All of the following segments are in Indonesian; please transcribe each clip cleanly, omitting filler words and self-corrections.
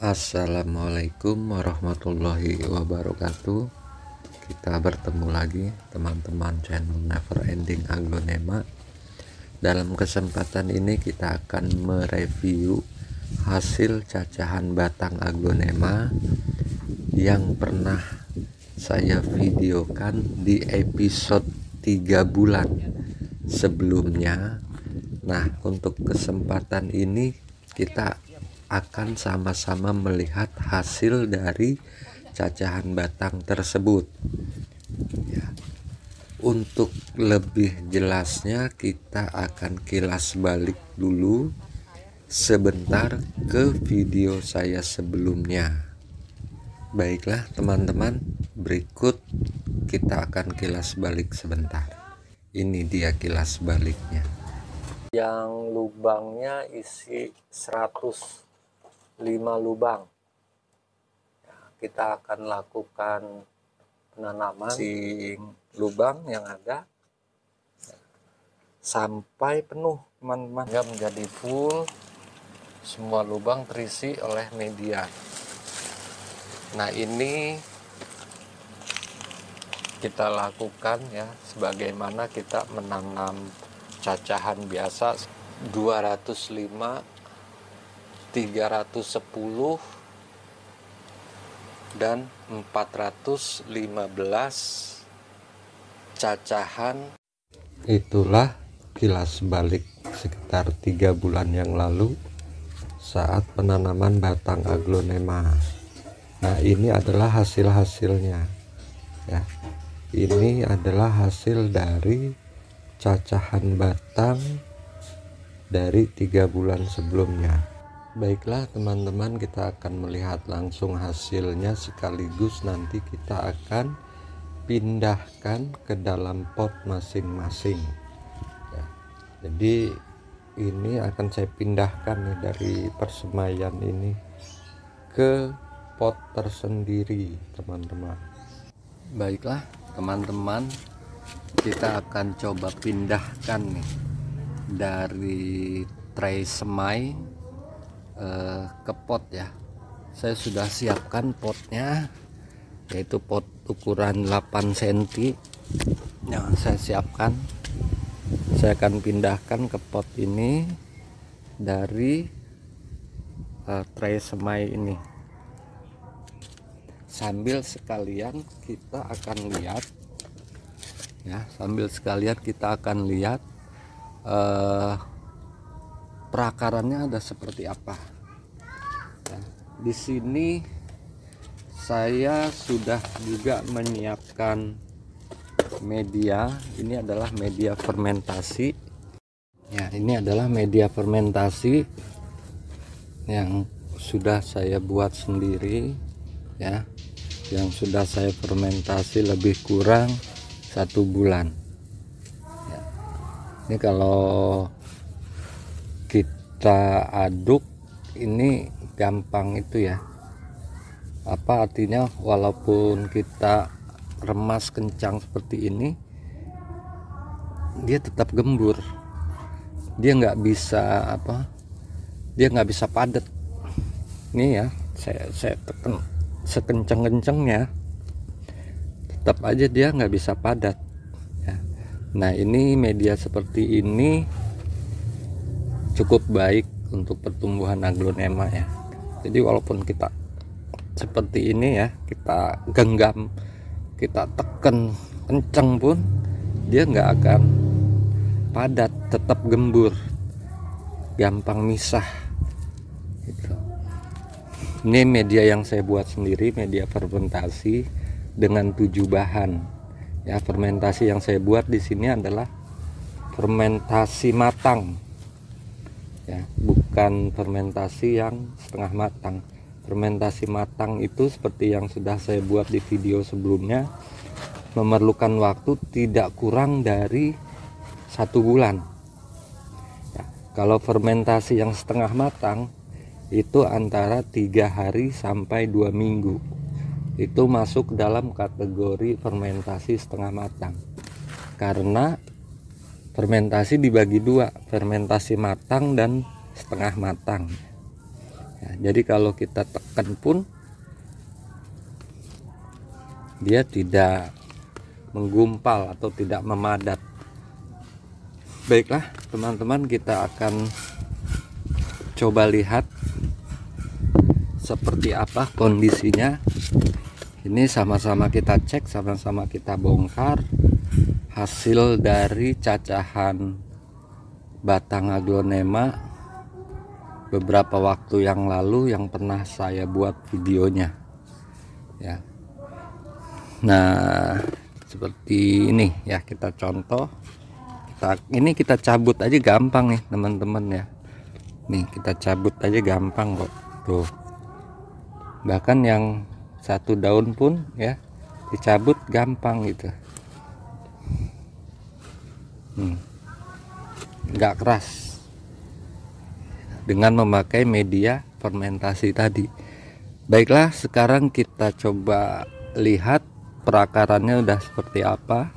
Assalamualaikum warahmatullahi wabarakatuh. Kita bertemu lagi teman-teman channel Never Ending Aglonema. Dalam kesempatan ini kita akan mereview hasil cacahan batang aglonema yang pernah saya videokan di episode 3 bulan sebelumnya. Nah, untuk kesempatan ini kita akan sama-sama melihat hasil dari cacahan batang tersebut ya. Untuk lebih jelasnya kita akan kilas balik dulu sebentar ke video saya sebelumnya. Baiklah teman-teman, berikut kita akan kilas balik sebentar. Ini dia kilas baliknya. Yang lubangnya isi 105 lubang. Kita akan lakukan penanaman si lubang yang ada sampai penuh teman-teman, hingga menjadi full, semua lubang terisi oleh media. Nah, ini kita lakukan ya sebagaimana kita menanam cacahan biasa 205, 310 dan 415 cacahan. Itulah kilas balik sekitar 3 bulan yang lalu saat penanaman batang aglonema. Nah, ini adalah hasil-hasilnya ya. Ini adalah hasil dari cacahan batang dari 3 bulan sebelumnya. Baiklah teman-teman, kita akan melihat langsung hasilnya sekaligus nanti kita akan pindahkan ke dalam pot masing-masing ya. Jadi ini akan saya pindahkan nih dari persemaian ini ke pot tersendiri teman-teman. Baiklah teman-teman, kita akan coba pindahkan nih dari tray semai ke pot ya. Saya sudah siapkan potnya, yaitu pot ukuran 8 cm yang saya siapkan. Saya akan pindahkan ke pot ini dari tray semai ini. Sambil sekalian kita akan lihat ya, perakarannya ada seperti apa ya. Di sini saya sudah juga menyiapkan media. Ini adalah media fermentasi ya. Ini adalah media fermentasi yang sudah saya buat sendiri ya, yang sudah saya fermentasi lebih kurang 1 bulan ya. Ini kalau kita aduk ini gampang itu ya, apa artinya, walaupun kita remas kencang seperti ini dia tetap gembur, dia nggak bisa padat nih ya. Saya tekan sekencang-kencangnya tetap aja dia nggak bisa padat ya. Nah, ini media seperti ini cukup baik untuk pertumbuhan aglonema ya. Jadi walaupun kita seperti ini ya, kita genggam, kita tekan kencang pun dia nggak akan padat, tetap gembur, gampang misah gitu. Ini media yang saya buat sendiri, media fermentasi dengan 7 bahan ya. Fermentasi yang saya buat di sini adalah fermentasi matang ya, bukan fermentasi yang setengah matang. Fermentasi matang itu seperti yang sudah saya buat di video sebelumnya, memerlukan waktu tidak kurang dari 1 bulan ya. Kalau fermentasi yang setengah matang itu antara 3 hari sampai 2 minggu. Itu masuk dalam kategori fermentasi setengah matang, karena fermentasi dibagi 2, fermentasi matang dan setengah matang Ya, jadi kalau kita tekan pun dia tidak menggumpal atau tidak memadat. Baiklah teman-teman, kita akan coba lihat seperti apa kondisinya. Ini sama-sama kita cek, sama-sama kita bongkar hasil dari cacahan batang aglonema beberapa waktu yang lalu yang pernah saya buat videonya ya. Nah seperti ini ya, kita contoh. Ini kita cabut aja gampang nih teman-teman ya. Nih kita cabut aja gampang kok tuh. Bahkan yang satu daun pun ya dicabut gampang gitu. Nggak keras dengan memakai media fermentasi tadi. Baiklah, sekarang kita coba lihat perakarannya udah seperti apa.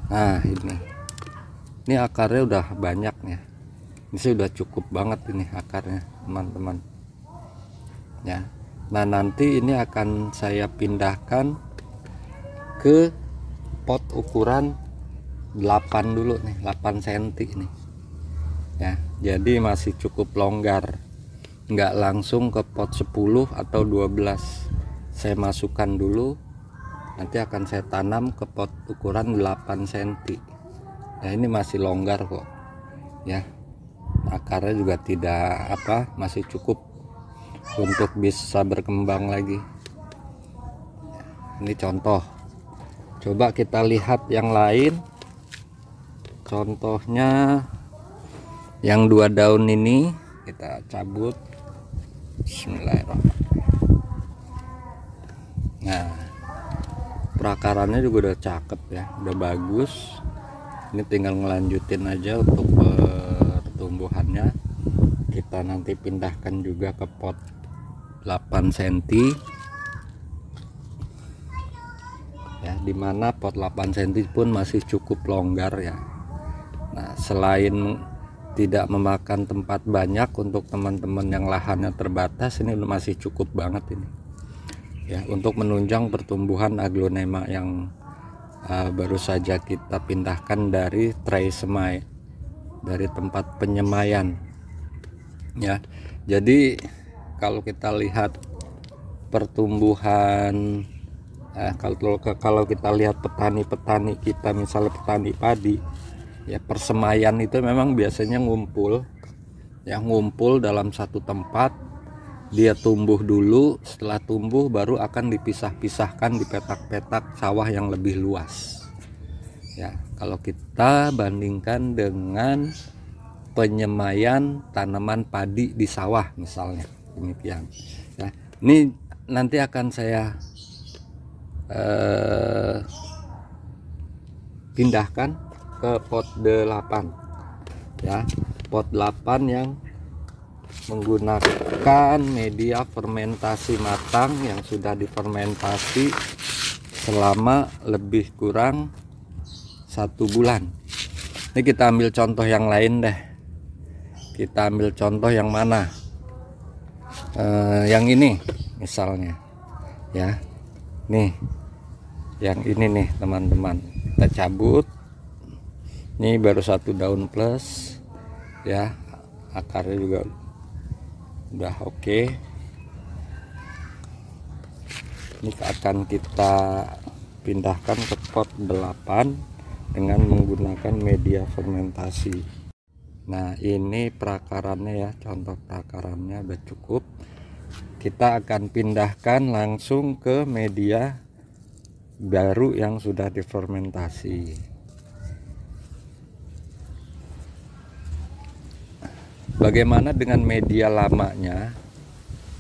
Nah ini akarnya udah banyak ya. Ini sudah cukup banget ini akarnya teman-teman ya. Nah nanti ini akan saya pindahkan ke pot ukuran 8 dulu nih, 8 cm nih ya. Jadi masih cukup longgar, nggak langsung ke pot 10 atau 12. Saya masukkan dulu, nanti akan saya tanam ke pot ukuran 8 cm ya. Ini masih longgar kok ya, akarnya juga tidak masih cukup untuk bisa berkembang lagi. Ini contoh, coba kita lihat yang lain. Contohnya yang 2 daun ini kita cabut. Bismillahirrahmanirrahim. Nah perakarannya juga udah cakep ya, udah bagus. Ini tinggal ngelanjutin aja untuk pertumbuhannya. Kita nanti pindahkan juga ke pot 8 cm ya, dimana pot 8 cm pun masih cukup longgar ya. Nah selain tidak memakan tempat banyak untuk teman-teman yang lahannya terbatas, ini masih cukup banget ini ya untuk menunjang pertumbuhan aglonema yang baru saja kita pindahkan dari tray semai, dari tempat penyemaian ya. Jadi kalau kita lihat pertumbuhan kalau kita lihat petani-petani kita, misalnya petani padi ya, persemaian itu memang biasanya ngumpul dalam satu tempat. Dia tumbuh dulu, setelah tumbuh baru akan dipisah-pisahkan di petak-petak sawah yang lebih luas ya. Kalau kita bandingkan dengan penyemaian tanaman padi di sawah misalnya, demikian ya. Ini nanti akan saya pindahkan ke pot 8 ya, pot 8 yang menggunakan media fermentasi matang yang sudah difermentasi selama lebih kurang 1 bulan. Ini kita ambil contoh yang lain deh. Kita ambil contoh yang mana? Yang ini misalnya ya. Nih yang ini nih teman-teman, kita cabut. Ini baru 1 daun plus ya, akarnya juga udah oke. Ini akan kita pindahkan ke pot 8 dengan menggunakan media fermentasi. Nah ini perakarannya ya, contoh perakarannya udah cukup. Kita akan pindahkan langsung ke media baru yang sudah difermentasi. Bagaimana dengan media lamanya?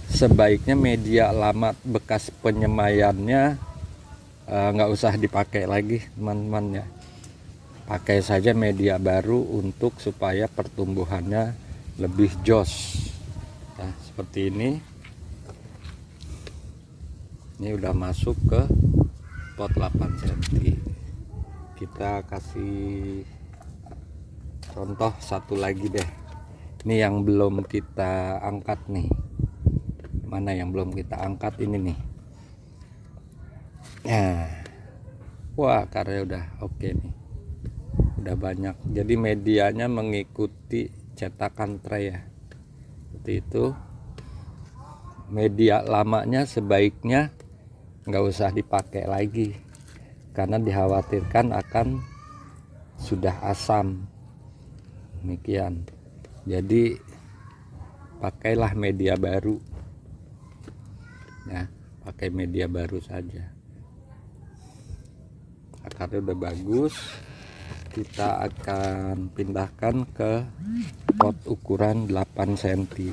Sebaiknya media lama bekas penyemaiannya nggak usah dipakai lagi teman-teman ya. Pakai saja media baru untuk supaya pertumbuhannya lebih jos. Nah, seperti ini. Ini udah masuk ke pot 8 cm. Kita kasih contoh satu lagi deh. Ini yang belum kita angkat nih. Mana yang belum kita angkat ini nih. Nah, wah akarnya udah oke nih, udah banyak. Jadi medianya mengikuti cetakan tray ya, seperti itu. Media lamanya sebaiknya nggak usah dipakai lagi karena dikhawatirkan akan sudah asam. Demikian, jadi pakailah media baru ya, pakai media baru saja. Akarnya udah bagus, kita akan pindahkan ke pot ukuran 8 cm.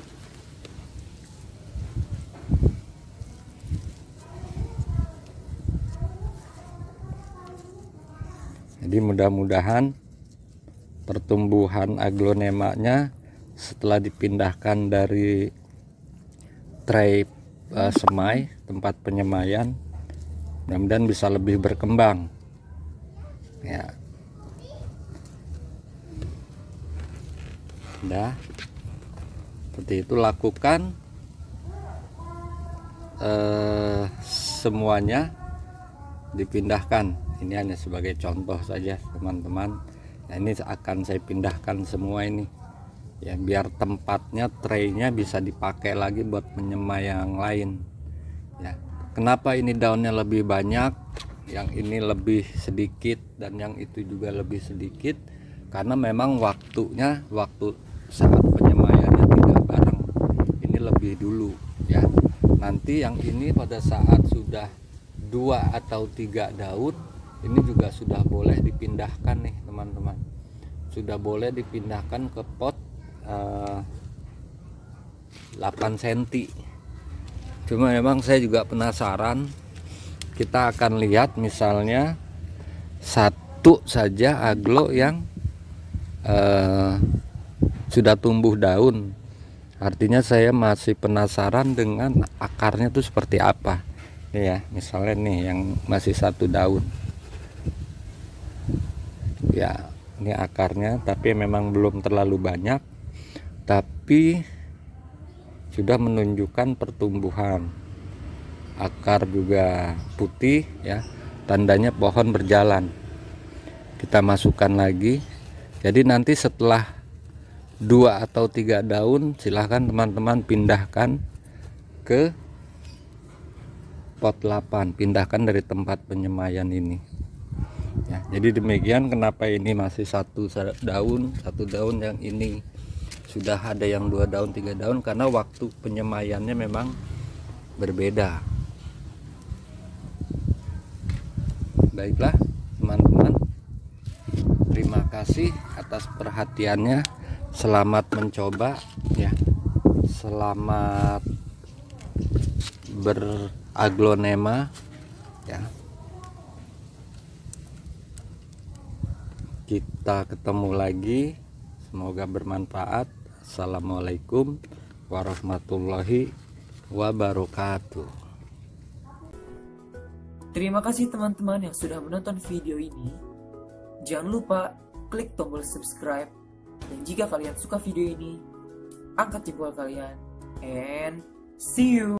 Jadi mudah-mudahan pertumbuhan aglonemanya setelah dipindahkan dari tray semai, tempat penyemaian, mudah-mudahan bisa lebih berkembang ya. Udah seperti itu, lakukan semuanya dipindahkan. Ini hanya sebagai contoh saja teman-teman. Nah, ini akan saya pindahkan semua ini ya, biar tempatnya traynya bisa dipakai lagi buat menyemai yang lain ya. Kenapa ini daunnya lebih banyak, yang ini lebih sedikit, dan yang itu juga lebih sedikit? Karena memang waktu saat penyemaiannya tidak bareng, ini lebih dulu ya. Nanti yang ini pada saat sudah 2 atau 3 daun, ini juga sudah boleh dipindahkan nih teman-teman, sudah boleh dipindahkan ke pot 8 cm. Cuma memang saya juga penasaran, kita akan lihat misalnya satu saja aglo yang sudah tumbuh daun, artinya saya masih penasaran dengan akarnya itu seperti apa ya. Misalnya nih yang masih 1 daun ya, ini akarnya tapi memang belum terlalu banyak, tapi sudah menunjukkan pertumbuhan. Akar juga putih ya, tandanya pohon berjalan. Kita masukkan lagi. Jadi nanti setelah 2 atau 3 daun, silahkan teman-teman pindahkan ke pot 8, pindahkan dari tempat penyemaian ini ya. Jadi demikian kenapa ini masih 1 daun yang ini sudah ada yang 2 daun 3 daun, karena waktu penyemaiannya memang berbeda. Baiklah teman-teman, terima kasih atas perhatiannya, selamat mencoba ya, selamat beraglonema ya. Kita ketemu lagi, semoga bermanfaat. Assalamualaikum warahmatullahi wabarakatuh. Terima kasih teman-teman yang sudah menonton video ini. Jangan lupa klik tombol subscribe, dan jika kalian suka video ini, angkat jempol kalian, and see you.